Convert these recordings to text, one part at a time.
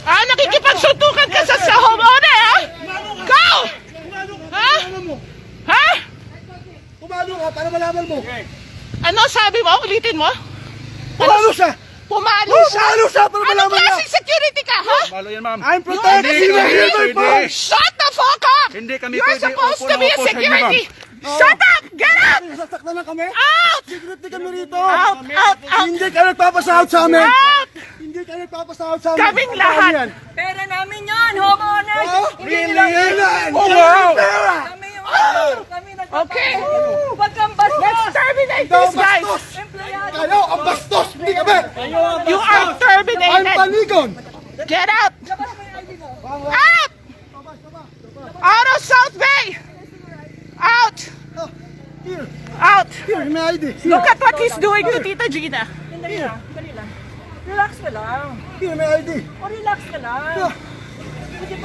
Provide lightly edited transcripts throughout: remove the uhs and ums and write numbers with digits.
Nakikipagsuntukan ka sa homeowner, ha? Go! Ha? Ha? Pumalo ka para malaman mo. Ano sabi mo? Ulitin mo? Pumalo siya! Pumalo siya? Pumalo siya para Anong malaman niya! klaseng security ka, ha? Malo yan, ma'am. I'm protecting You're my a human security. rights! Shut the fuck up! Hindi kami You're pwede supposed upo to na be a upo sa inyo, security! ma'am. Shut up! Get up! Sasaktan lang kami? Out! Security kami rito! Out! Out! Out! Hindi ka nagpapasahod sa amin! Out! Hindi ka nagpapasahod sa amin! Kaming lahat. Yan. Pera namin yan, homeowners! Oh, Hindi really? nila Oh, wow. Pera! kami yung kami nagpapasok. Okay. Huwag kang bastos! Let's terminate Ikaw this, guys! bastos! Empleyado! Kayo ang bastos! Hindi kami! You are I'm terminated! panigon! Get out! Labas mo yung ID mo! Out! Out of South Bay! Out! Oh, here, Out! here, may ID. Here, Look at what he's doing to Tita Gina. Dali lang, dali lang. Relax ka lang. here, may ID. O relax ka lang. Yeah.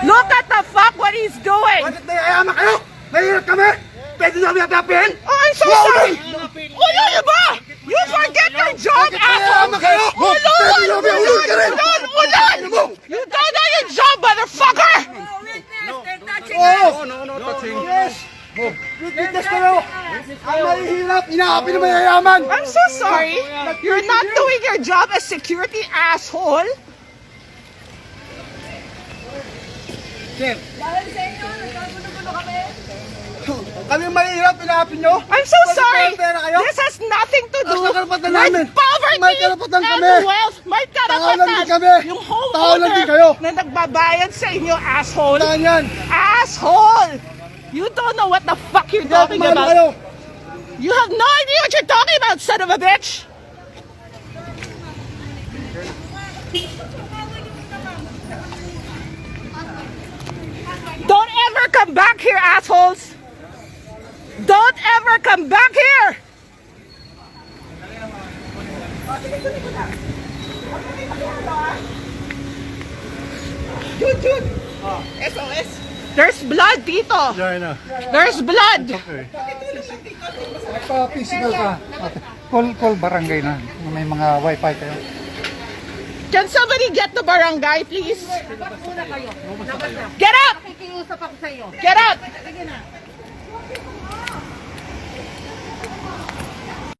Look at the fuck what he's doing! Bakit nayayaman kayo? Mahirap kami? Pwede nyo kami atapin? Oh, I'm so sorry! Ulol ba? You forget your job, asshole! Nayayaman kayo? Ulol! Pwede nyo kami ulul ka rin! Ulol! You don't know your job, motherfucker! Oh, witness! They're touching Oh! No, no, touching. Yes! Witness kayo! Ang mahihirap, inaapi ng mayayaman! I'm so sorry. You're not doing your job as security, asshole. Sir, Dahil sa inyo, nagkagulo-gulo kami. kami ang mahihirap, inaapi nyo? I'm so sorry. Pera kayo? This has nothing to do Ang karapatan with namin. poverty May karapatan and kami. wealth. May Tao lang din karapatan. kami. Yung Tao lang din homeowner kayo. na nagbabayad sa inyo, asshole. Saan yan? Asshole! You don't know what the fuck you're talking Kumano about. kayo? You have no idea what you're talking about, son of a bitch. Don't ever come back here, assholes. Don't ever come back here. Jude. SOS. There's blood dito. Yeah, I know. There's blood. Physical ka. Call barangay na. May mga wifi kayo. Can somebody get the barangay, please? Get up! Nakikiusap ako sa iyo. Get up!